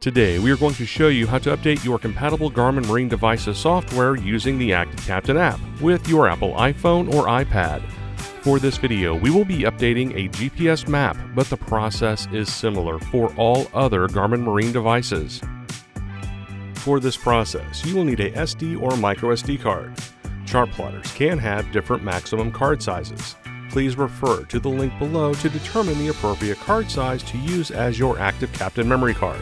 Today, we are going to show you how to update your compatible Garmin Marine Devices software using the ActiveCaptain app with your Apple iPhone or iPad. For this video, we will be updating a GPS map, but the process is similar for all other Garmin Marine devices. For this process, you will need a SD or microSD card. Chart plotters can have different maximum card sizes. Please refer to the link below to determine the appropriate card size to use as your ActiveCaptain memory card.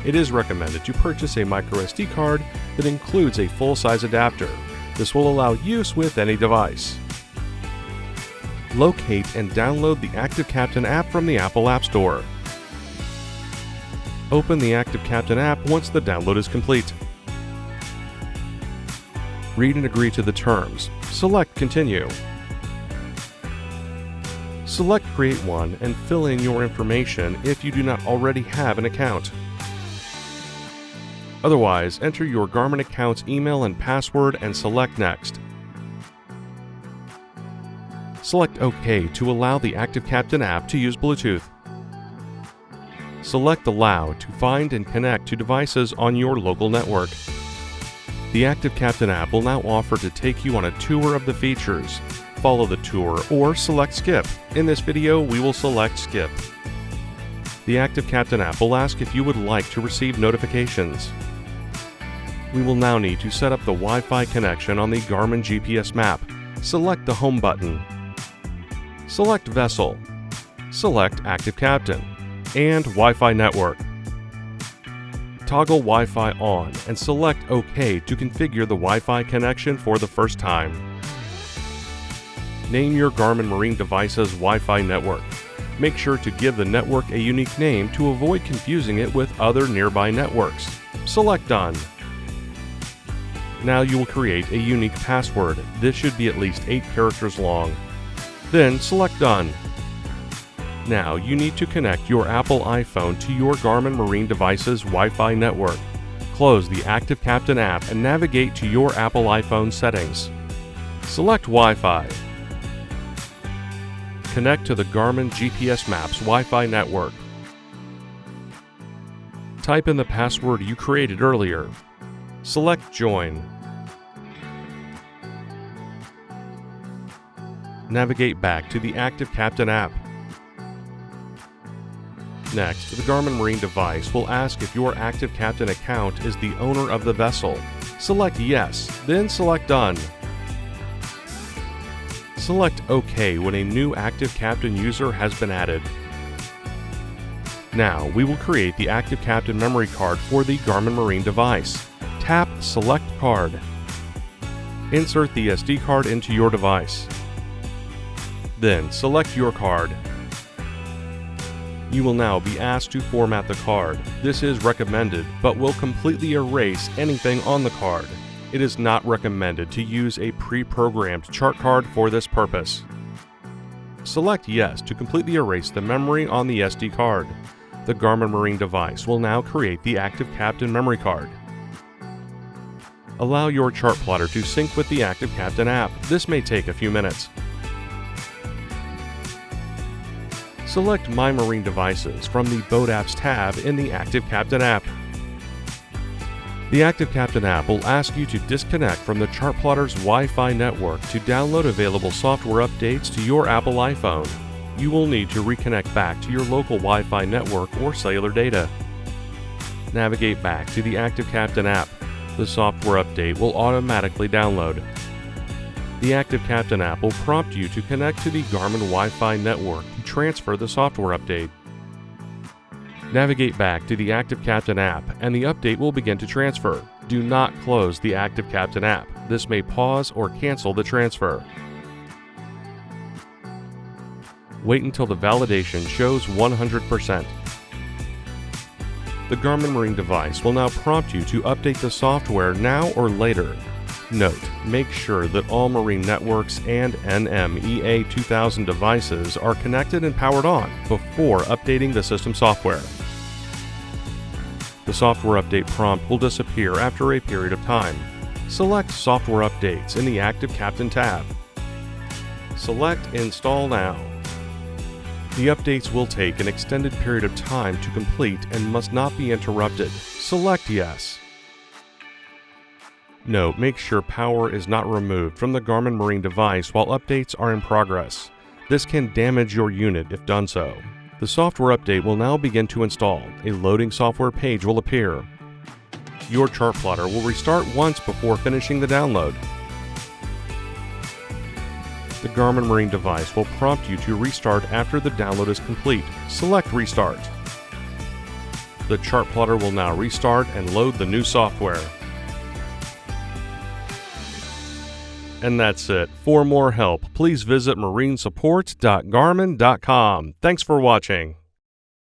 It is recommended to purchase a microSD card that includes a full-size adapter. This will allow use with any device. Locate and download the ActiveCaptain app from the Apple App Store. Open the ActiveCaptain app once the download is complete. Read and agree to the terms. Select Continue. Select Create One and fill in your information if you do not already have an account. Otherwise, enter your Garmin account's email and password and select Next. Select OK to allow the ActiveCaptain app to use Bluetooth. Select Allow to find and connect to devices on your local network. The ActiveCaptain app will now offer to take you on a tour of the features. Follow the tour or select Skip. In this video, we will select Skip. The ActiveCaptain app will ask if you would like to receive notifications. We will now need to set up the Wi-Fi connection on the Garmin GPS map. Select the Home button. Select Vessel. Select ActiveCaptain and Wi-Fi network. Toggle Wi-Fi on and select OK to configure the Wi-Fi connection for the first time. Name your Garmin Marine Devices Wi-Fi network. Make sure to give the network a unique name to avoid confusing it with other nearby networks. Select Done. Now you will create a unique password. This should be at least 8 characters long. Then select Done. Now you need to connect your Apple iPhone to your Garmin Marine Devices Wi-Fi network. Close the ActiveCaptain app and navigate to your Apple iPhone settings. Select Wi-Fi. Connect to the Garmin GPS Maps Wi-Fi network. Type in the password you created earlier. Select Join. Navigate back to the ActiveCaptain app. Next, the Garmin Marine device will ask if your ActiveCaptain account is the owner of the vessel. Select Yes, then select Done. Select OK when a new ActiveCaptain user has been added. Now, we will create the ActiveCaptain memory card for the Garmin Marine device. Tap Select Card. Insert the SD card into your device. Then select your card. You will now be asked to format the card. This is recommended, but will completely erase anything on the card. It is not recommended to use a pre-programmed chart card for this purpose. Select Yes to completely erase the memory on the SD card. The Garmin Marine device will now create the ActiveCaptain memory card. Allow your chart plotter to sync with the ActiveCaptain app. This may take a few minutes. Select My Marine Devices from the Boat Apps tab in the ActiveCaptain app. The ActiveCaptain app will ask you to disconnect from the chartplotters Wi-Fi network to download available software updates to your Apple iPhone. You will need to reconnect back to your local Wi-Fi network or cellular data. Navigate back to the ActiveCaptain app. The software update will automatically download. The ActiveCaptain app will prompt you to connect to the Garmin Wi-Fi network to transfer the software update. Navigate back to the ActiveCaptain app and the update will begin to transfer. Do not close the ActiveCaptain app. This may pause or cancel the transfer. Wait until the validation shows 100%. The Garmin Marine device will now prompt you to update the software now or later. Note, make sure that all marine networks and NMEA 2000 devices are connected and powered on before updating the system software. The software update prompt will disappear after a period of time. Select Software Updates in the ActiveCaptain tab. Select Install Now. The updates will take an extended period of time to complete and must not be interrupted. Select Yes. Note: make sure power is not removed from the Garmin Marine device while updates are in progress. This can damage your unit if done so. The software update will now begin to install. A loading software page will appear. Your chart plotter will restart once before finishing the download. The Garmin Marine device will prompt you to restart after the download is complete. Select Restart. The chart plotter will now restart and load the new software. And that's it. For more help, please visit marinesupport.garmin.com. Thanks for watching.